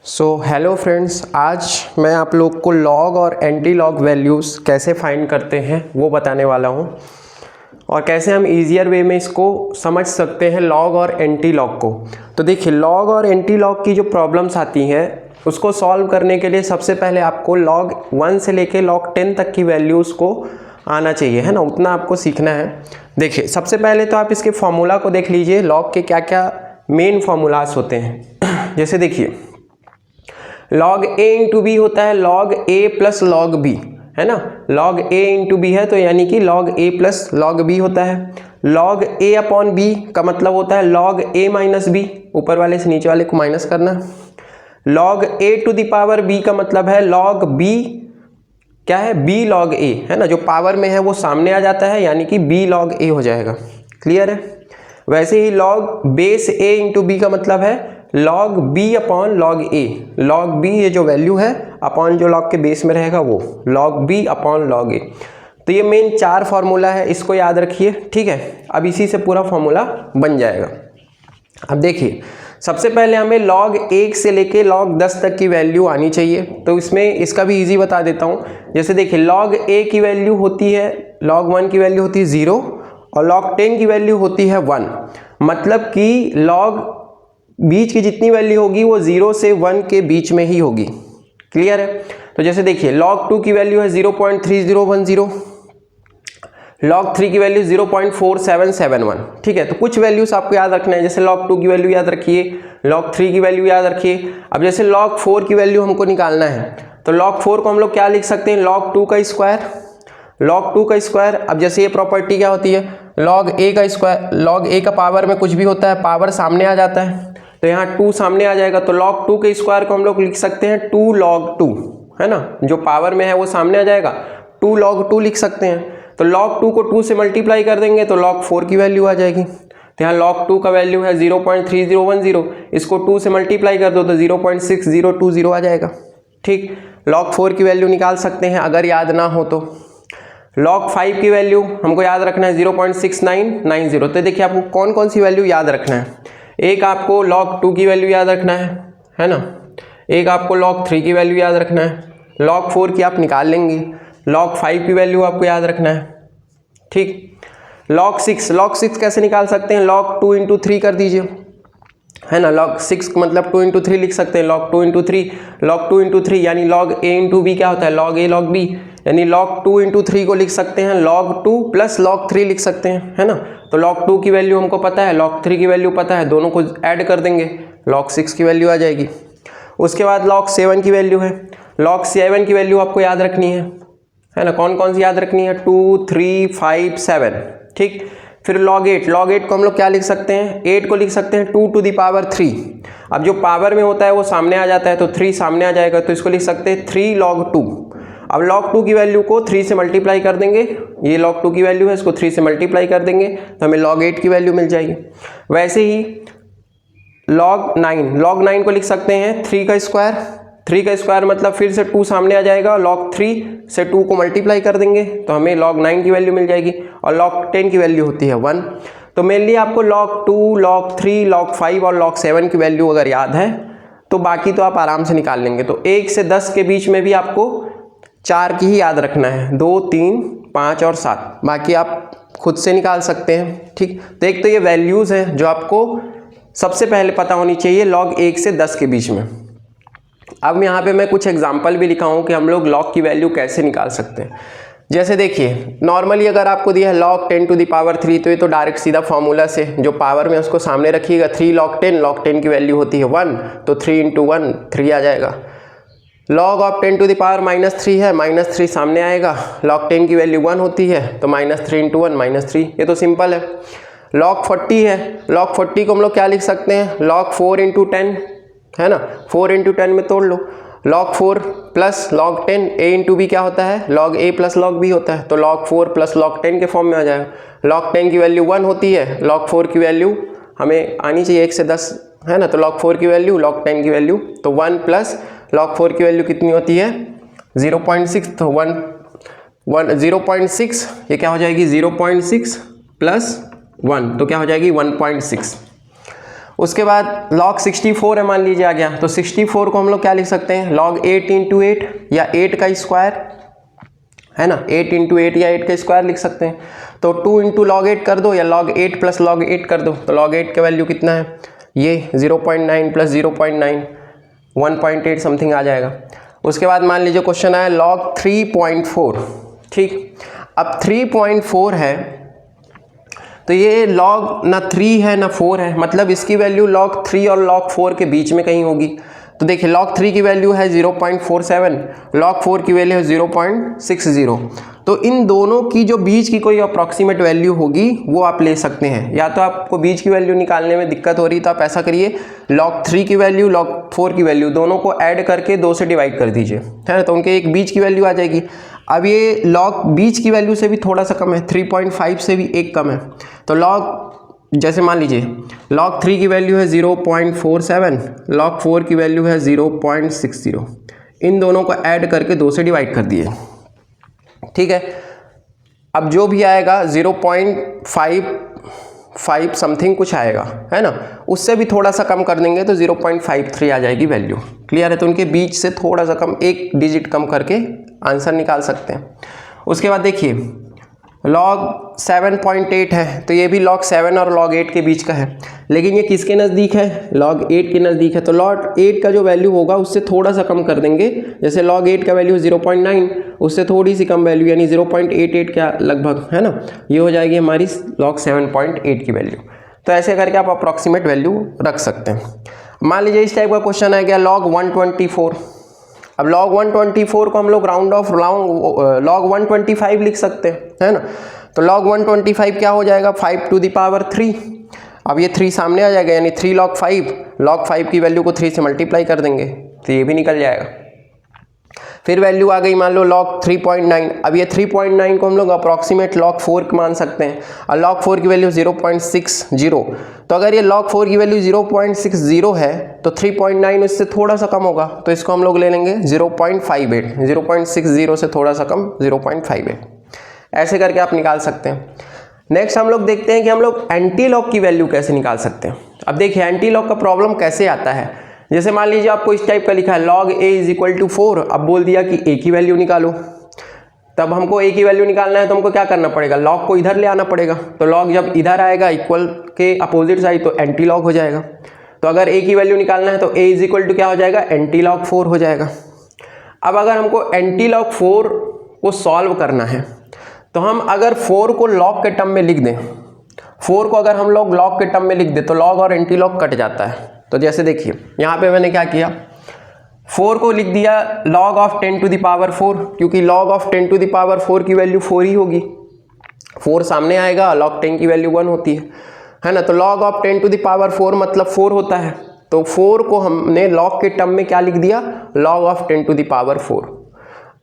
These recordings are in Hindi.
हेलो फ्रेंड्स, आज मैं आप लोग को लॉग और एंटी लॉग वैल्यूज़ कैसे फाइंड करते हैं वो बताने वाला हूँ और कैसे हम ईजियर वे में इसको समझ सकते हैं लॉग और एंटी लॉग को। तो देखिए, लॉग और एंटी लॉग की जो प्रॉब्लम्स आती हैं उसको सॉल्व करने के लिए सबसे पहले आपको log 1 से लेके log 10 तक की वैल्यूज़ को आना चाहिए, है ना, उतना आपको सीखना है। देखिए, सबसे पहले तो आप इसके फॉर्मूला को देख लीजिए, लॉग के क्या क्या मेन फार्मूलाज होते हैं। जैसे देखिए, log a इंटू बी होता है log a plus log b, है ना। log a इंटू बी है तो यानी कि log a plus log b होता है। log a अपॉन b का मतलब होता है log a माइनस b, ऊपर वाले से नीचे वाले को माइनस करना। log a to the power b का मतलब है log b क्या है, b log a, है ना, जो पावर में है वो सामने आ जाता है यानी कि b log a हो जाएगा। क्लियर है। वैसे ही log base a into B का मतलब है log b upon log a, log b ये जो वैल्यू है अपॉन जो log के बेस में रहेगा वो log b upon log a। तो ये मेन 4 फार्मूला है, इसको याद रखिए, ठीक है। अब इसी से पूरा फार्मूला बन जाएगा। अब देखिए, सबसे पहले हमें log 1 से लेके log 10 तक की वैल्यू आनी चाहिए, तो इसमें इसका भी इजी बता देता हूँ। जैसे देखिए, log a की वैल्यू होती है, log 1 की वैल्यू होती है 0 और log 10 की वैल्यू होती है 1। मतलब कि log बीच की जितनी वैल्यू होगी वो 0 से 1 के बीच में ही होगी। क्लियर है। तो जैसे देखिए, log 2 की वैल्यू है 0.3010, log 3 की वैल्यू 0.4771, ठीक है। तो कुछ वैल्यूज आपको याद रखना है, जैसे log 2 की वैल्यू याद रखिए, log 3 की वैल्यू याद रखिए। अब जैसे log 4 की वैल्यू हमको निकालना है, तो log 4 को हम लोग क्या लिख सकते हैं, log 2 का स्क्वायर, log 2 का स्क्वायर। अब जैसे ये प्रॉपर्टी क्या होती है, log a का स्क्वायर, log a का पावर में कुछ भी होता है पावर सामने आ जाता है, तो यहाँ 2 सामने आ जाएगा, तो log 2 के स्क्वायर को हम लोग लिख सकते हैं 2 log 2, है ना, जो पावर में है वो सामने आ जाएगा, 2 log 2 लिख सकते हैं। तो log 2 को 2 से मल्टीप्लाई कर देंगे तो log 4 की वैल्यू आ जाएगी। तो यहाँ log 2 का वैल्यू है 0.3010, इसको 2 से मल्टीप्लाई कर दो तो 0.6020 आ जाएगा, ठीक। log 4 की वैल्यू निकाल सकते हैं अगर याद ना हो तो। log 5 की वैल्यू हमको याद रखना है 0.6990। तो देखिए, आपको कौन कौन सी वैल्यू याद रखना है, एक आपको log 2 की वैल्यू याद रखना है ना, एक आपको log 3 की वैल्यू याद रखना है, log 4 की आप निकाल लेंगे, log 5 की वैल्यू आपको याद रखना है, ठीक। log 6 कैसे निकाल सकते हैं, log 2 इंटू 3 कर दीजिए, है ना, log 6 मतलब 2 इंटू 3 लिख सकते हैं, log 2 इंटू 3, log 2 इंटू 3 यानी log a इंटू b क्या होता है, log a log b, यानी log 2 इंटू 3 को लिख सकते हैं log 2 प्लस log 3 लिख सकते हैं, है ना। तो log 2 की वैल्यू हमको पता है, log 3 की वैल्यू पता है, दोनों को ऐड कर देंगे, log 6 की वैल्यू आ जाएगी। उसके बाद log 7 की वैल्यू है, log 7 की वैल्यू आपको याद रखनी है ना, कौन कौन सी याद रखनी है, 2 3 5 7, ठीक। फिर log 8 को हम लोग क्या लिख सकते हैं, 8 को लिख सकते हैं 2 टू द पावर 3। अब जो पावर में होता है वो सामने आ जाता है, तो 3 सामने आ जाएगा, तो इसको लिख सकते हैं 3 log 2। अब log 2 की वैल्यू को 3 से मल्टीप्लाई कर देंगे, ये log 2 की वैल्यू है, इसको 3 से मल्टीप्लाई कर देंगे तो हमें log 8 की वैल्यू मिल जाएगी। वैसे ही log 9 को लिख सकते हैं 3 का स्क्वायर मतलब फिर से 2 सामने आ जाएगा, log 3 से 2 को मल्टीप्लाई कर देंगे तो हमें log 9 की वैल्यू मिल जाएगी, और log 10 की वैल्यू होती है 1। तो मेनली आपको log 2, log 3, log 5 और log 7 की वैल्यू अगर याद है तो बाकी तो आप आराम से निकाल लेंगे। तो 1 से 10 के बीच में भी आपको 4 की ही याद रखना है, 2 3 5 और 7, बाकी आप खुद से निकाल सकते हैं, ठीक। तो एक तो ये वैल्यूज़ हैं जो आपको सबसे पहले पता होनी चाहिए log 1 से 10 के बीच में। अब यहाँ पे मैं कुछ एग्जाम्पल भी लिखा हूँ कि हम लोग log की वैल्यू कैसे निकाल सकते हैं। जैसे देखिए, नॉर्मली अगर आपको दिया है log 10 टू द पावर 3, तो ये तो डायरेक्ट सीधा फॉर्मूला से जो पावर में उसको सामने रखिएगा, 3 log 10 की वैल्यू होती है 1, तो 3 इंटू 1 3 आ जाएगा। log of 10 to the power -3 है, -3 सामने आएगा, log 10 की वैल्यू 1 होती है, तो -3 इंटू 1 -3, ये तो सिंपल है। log 40 है, log 40 को हम लोग क्या लिख सकते हैं, log 4 इंटू 10, है ना, 4 इंटू 10 में तोड़ लो, log 4 plus log 10, a into B क्या होता है, log a plus log b होता है, तो log 4 प्लस log 10 के फॉर्म में आ जाएगा। log 10 की वैल्यू 1 होती है, log 4 की वैल्यू हमें आनी चाहिए 1 से 10, है ना, तो log 4 की वैल्यू log 10 की वैल्यू, तो 1 प्लस log 4 की वैल्यू कितनी होती है 0.6, तो 0.6, ये क्या हो जाएगी 0.6 प्लस 1, तो क्या हो जाएगी 1.6। उसके बाद log 64 है मान लीजिए आ गया, तो 64 को हम लोग क्या लिख सकते हैं, log 8 इंटू 8 या 8 का स्क्वायर, है ना, 8 इंटू 8 या 8 का स्क्वायर लिख सकते हैं। तो 2 इंटू log 8 कर दो या log 8 प्लस log 8 कर दो, तो log 8 का वैल्यू कितना है, ये 0.9 प्लस 0.9 1.8 समथिंग आ जाएगा। उसके बाद मान लीजिए क्वेश्चन आया log 3.4, ठीक। अब 3.4 है तो ये log ना 3 है ना 4 है, मतलब इसकी वैल्यू log 3 और log 4 के बीच में कहीं होगी। तो देखिए log 3 की वैल्यू है 0.47, log 4 की वैल्यू है 0.60। तो इन दोनों की जो बीच की कोई अप्रॉक्सीमेट वैल्यू होगी वो आप ले सकते हैं। या तो आपको बीच की वैल्यू निकालने में दिक्कत हो रही तो आप ऐसा करिए, log 3 की वैल्यू log 4 की वैल्यू दोनों को ऐड करके 2 से डिवाइड कर दीजिए, है ना, तो उनके एक बीच की वैल्यू आ जाएगी। अब ये log बीच की वैल्यू से भी थोड़ा सा कम है, 3.5 से भी एक कम है, तो log जैसे मान लीजिए log 3 की वैल्यू है 0.47, log 4 की वैल्यू है 0.60, इन दोनों को ऐड करके 2 से डिवाइड कर दिए, ठीक है। अब जो भी आएगा 0.55 समथिंग कुछ आएगा, है ना, उससे भी थोड़ा सा कम कर देंगे तो 0.53 आ जाएगी वैल्यू, क्लियर है। तो उनके बीच से थोड़ा सा कम, एक डिजिट कम करके आंसर निकाल सकते हैं। उसके बाद देखिए log 7.8 है, तो ये भी log 7 और log 8 के बीच का है, लेकिन ये किसके नज़दीक है, log 8 के नज़दीक है। तो log 8 का जो वैल्यू होगा उससे थोड़ा सा कम कर देंगे, जैसे log 8 का वैल्यू 0.9, उससे थोड़ी सी कम वैल्यू यानी 0.88 का लगभग, है ना, ये हो जाएगी हमारी log 7.8 की वैल्यू। तो ऐसे करके आप अप्रॉक्सीमेट वैल्यू रख सकते हैं। मान लीजिए इस टाइप का क्वेश्चन आ गया log 124। अब log 124 को हम लोग राउंड ऑफ log 125 लिख सकते हैं, है ना। तो log 125 क्या हो जाएगा, 5 टू द पावर 3। अब ये 3 सामने आ जाएगा, यानी 3 log 5, log 5 की वैल्यू को 3 से मल्टीप्लाई कर देंगे तो ये भी निकल जाएगा। फिर वैल्यू आ गई मान लो log 3.9। अब ये 3.9 को हम लोग अप्रॉक्सीमेट log 4 मान सकते हैं, और log 4 की वैल्यू 0.60। तो अगर ये log 4 की वैल्यू 0.60 है तो 3.9 इससे थोड़ा सा कम होगा, तो इसको हम लोग ले लेंगे 0.58, 0.60 से थोड़ा सा कम 0.58। ऐसे करके आप निकाल सकते हैं। नेक्स्ट हम लोग देखते हैं कि हम लोग एंटी लॉग की वैल्यू कैसे निकाल सकते हैं। अब देखिए एंटी लॉग का प्रॉब्लम कैसे आता है, जैसे मान लीजिए आपको इस टाइप का लिखा है log a = 4, अब बोल दिया कि a की वैल्यू निकालो। तब हमको a की वैल्यू निकालना है तो हमको क्या करना पड़ेगा, log को इधर ले आना पड़ेगा। तो log जब इधर आएगा इक्वल के अपोजिट साइड तो एंटी लॉग हो जाएगा। तो अगर a की वैल्यू निकालना है तो a = क्या हो जाएगा, एंटी लॉग 4 हो जाएगा। अब अगर हमको एंटी लॉग 4 को सॉल्व करना है तो हम अगर 4 को log के टर्म में लिख दें, 4 को अगर हम लोग log के टर्म में लिख दें तो log और एंटी लॉग कट जाता है। तो जैसे देखिए यहाँ पे मैंने क्या किया, 4 को लिख दिया log of 10 to the power 4, क्योंकि log of 10 to the power 4 की वैल्यू 4 ही होगी, 4 सामने आएगा, log 10 की वैल्यू 1 होती है ना। तो log of 10 to the power 4 मतलब 4 होता है, तो 4 को हमने log के टर्म में क्या लिख दिया, log of 10 to the power 4।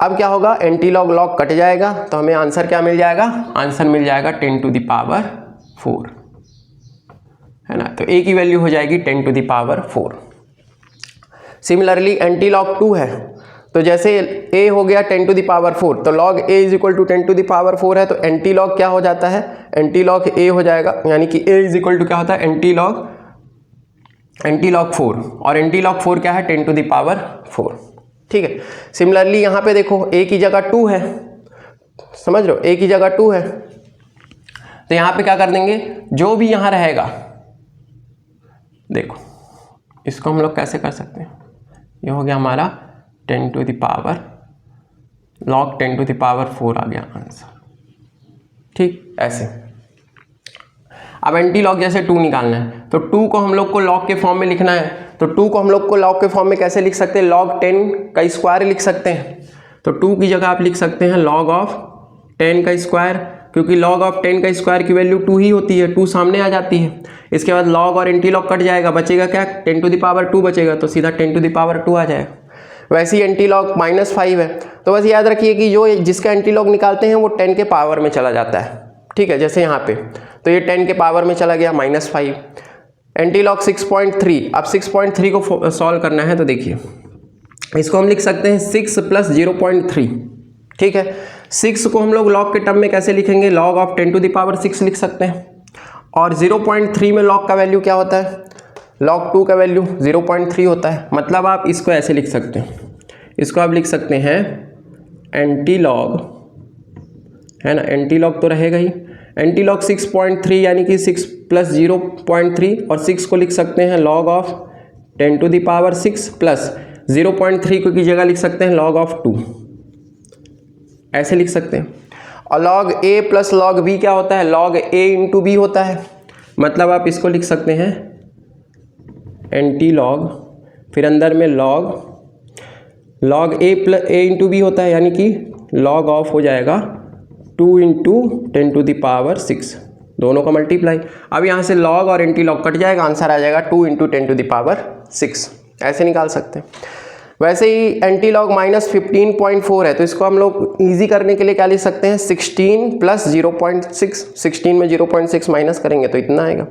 अब क्या होगा, एंटी लॉग log कट जाएगा तो हमें आंसर क्या मिल जाएगा, आंसर मिल जाएगा 10 टू द पावर 4, है ना। तो a की वैल्यू हो जाएगी 10 to the power 4। Similarly anti log 2 है, तो जैसे a हो गया 10 टू द पावर 4, तो log a = 10 to the power 4 है, तो एंटी लॉग क्या हो जाता है, एंटी लॉग a हो जाएगा, यानी कि a = क्या होता है, एंटी लॉग 4, और एंटी लॉग 4 क्या है, 10 टू द पावर 4, ठीक है। सिमिलरली यहाँ पे देखो a की जगह 2 है, समझ लो a की जगह 2 है, तो यहाँ पे क्या कर देंगे, जो भी यहाँ रहेगा, देखो इसको हम लोग कैसे कर सकते हैं, ये हो गया हमारा 10 to the power log 10 to the power 4 आ गया आंसर, ठीक। ऐसे अब एंटी लॉग जैसे 2 निकालना है तो 2 को हम लोग को log के फॉर्म में लिखना है, तो 2 को हम लोग को log के फॉर्म में कैसे लिख सकते हैं, log 10 का स्क्वायर लिख सकते हैं। तो 2 की जगह आप लिख सकते हैं log ऑफ 10 का स्क्वायर, क्योंकि log ऑफ 10 का स्क्वायर की वैल्यू 2 ही होती है, 2 सामने आ जाती है। इसके बाद log और एंटी लॉग कट जाएगा, बचेगा क्या, 10 टू द पावर 2 बचेगा, तो सीधा 10 टू द पावर 2 आ जाएगा। वैसे ही एंटी लॉग -5 है, तो बस याद रखिए कि जो जिसका एंटी लॉग निकालते हैं वो 10 के पावर में चला जाता है, ठीक है। जैसे यहाँ पे तो ये 10 के पावर में चला गया -5। एंटी लॉग 6.3, अब 6.3 को सॉल्व करना है, तो देखिए इसको हम लिख सकते हैं 6 + 0.3, ठीक है। 6 को हम लोग log के टर्म में कैसे लिखेंगे, log of 10 to the power 6 लिख सकते हैं, और 0.3 में log का वैल्यू क्या होता है, log 2 का वैल्यू 0.3 होता है। मतलब आप इसको ऐसे लिख सकते हैं, इसको आप लिख सकते हैं एंटी लॉग, है ना, एंटी लॉग तो रहेगा ही, एंटी लॉग 6.3 यानी कि 6 + 0.3 और 6 को लिख सकते हैं log ऑफ 10⁻6 प्लस 0.3 को की जगह लिख सकते हैं log ऑफ 2, ऐसे लिख सकते हैं। और log a plus log b क्या होता है, log a इंटू b होता है। मतलब आप इसको लिख सकते हैं एंटी लॉग, फिर अंदर में log a इंटू b होता है, यानी कि log ऑफ हो जाएगा 2 × 10⁻6, दोनों का मल्टीप्लाई। अब यहाँ से log और एंटी लॉग कट जाएगा, आंसर आ जाएगा 2 × 10⁻6, ऐसे निकाल सकते हैं। वैसे ही एंटी लॉग -15.4 है, तो इसको हम लोग ईजी करने के लिए क्या लिख सकते हैं, 16 + 0.6, 16 में 0.6 माइनस करेंगे तो इतना आएगा।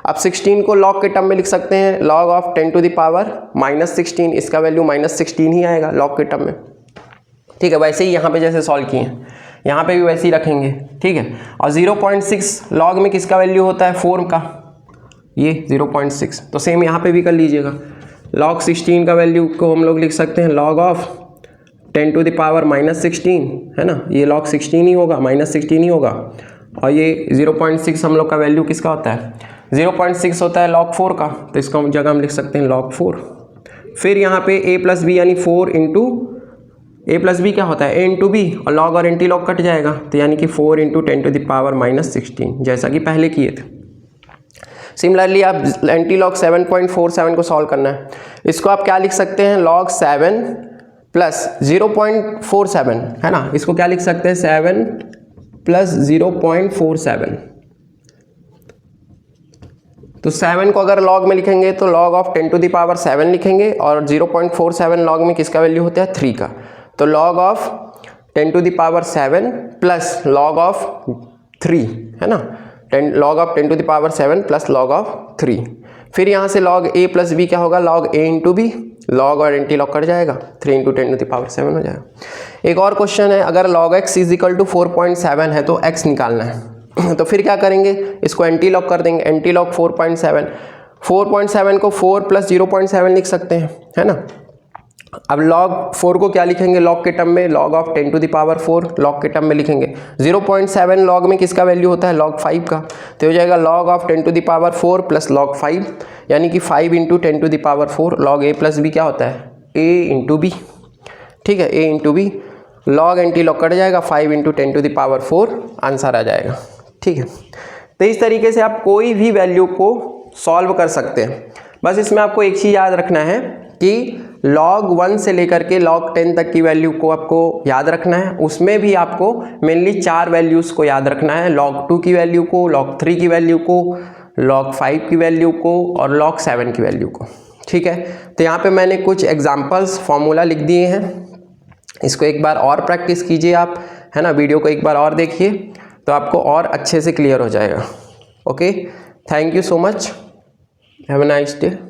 अब 16 को log के टर्म में लिख सकते हैं log ऑफ 10⁻−16, इसका वैल्यू -16 ही आएगा log के टर्म में, ठीक है। वैसे ही यहाँ पे जैसे सॉल्व किए हैं, यहाँ पे भी वैसे ही रखेंगे, ठीक है। और 0.6 log में किसका वैल्यू होता है, 4 का, ये 0.6, तो सेम यहाँ पे भी कर लीजिएगा। log 16 का वैल्यू को हम लोग लिख सकते हैं log ऑफ 10⁻−16, है ना, ये log 16 ही होगा, -16 ही होगा। और ये 0.6 हम लोग का वैल्यू किसका होता है, 0.6 होता है log 4 का, तो इसको जगह हम लिख सकते हैं log 4। फिर यहाँ पे a + b यानी 4 × a + b क्या होता है, a × b, और log और एंटी लॉग कट जाएगा, तो यानी कि 4 × 10⁻−16, जैसा कि पहले किए थे। सिमिलरली आप एंटी लॉग 7.47 को सॉल्व करना है, इसको आप क्या लिख सकते हैं, log 7 + 0.47, है ना, इसको क्या लिख सकते हैं, 7 + 0.47। तो 7 को अगर log में लिखेंगे तो log ऑफ 10⁻7 लिखेंगे, और 0.47 log में किसका वैल्यू होता है, 3 का, तो log of 10⁻7 plus log of 3, है ना, log of 10⁻7 plus log of 3। फिर यहाँ से log a + b क्या होगा, log a × b, log और एंटी लॉग कट जाएगा, 3 × 10⁻7 हो जाएगा। एक और क्वेश्चन है, अगर log x = 4.7 है तो x निकालना है। तो फिर क्या करेंगे, इसको एंटी लॉग कर देंगे, एंटी लॉग 4.7 को 4 + 0.7 लिख सकते हैं, है ना। अब log 4 को क्या लिखेंगे, log के टर्म में log ऑफ 10⁻4 log के टर्म में लिखेंगे। 0.7 log में किसका वैल्यू होता है, log 5 का, तो हो जाएगा log ऑफ 10⁻4 प्लस log 5, यानी कि 5 × 10⁻4 log a + b क्या होता है, a × b, ठीक है, a × b, log anti log cut जाएगा, 5 × 10⁻4 आंसर आ जाएगा, ठीक है। तो इस तरीके से आप कोई भी वैल्यू को सॉल्व कर सकते हैं। बस इसमें आपको एक चीज़ याद रखना है कि log 1 से लेकर के log 10 तक की वैल्यू को आपको याद रखना है। उसमें भी आपको मेनली 4 वैल्यूज़ को याद रखना है, log 2 की वैल्यू को, log 3 की वैल्यू को, log 5 की वैल्यू को और log 7 की वैल्यू को, ठीक है। तो यहाँ पे मैंने कुछ एग्जांपल्स फार्मूला लिख दिए हैं, इसको एक बार और प्रैक्टिस कीजिए आप, है ना, वीडियो को एक बार और देखिए तो आपको और अच्छे से क्लियर हो जाएगा। Okay, thank you so much, have a nice day.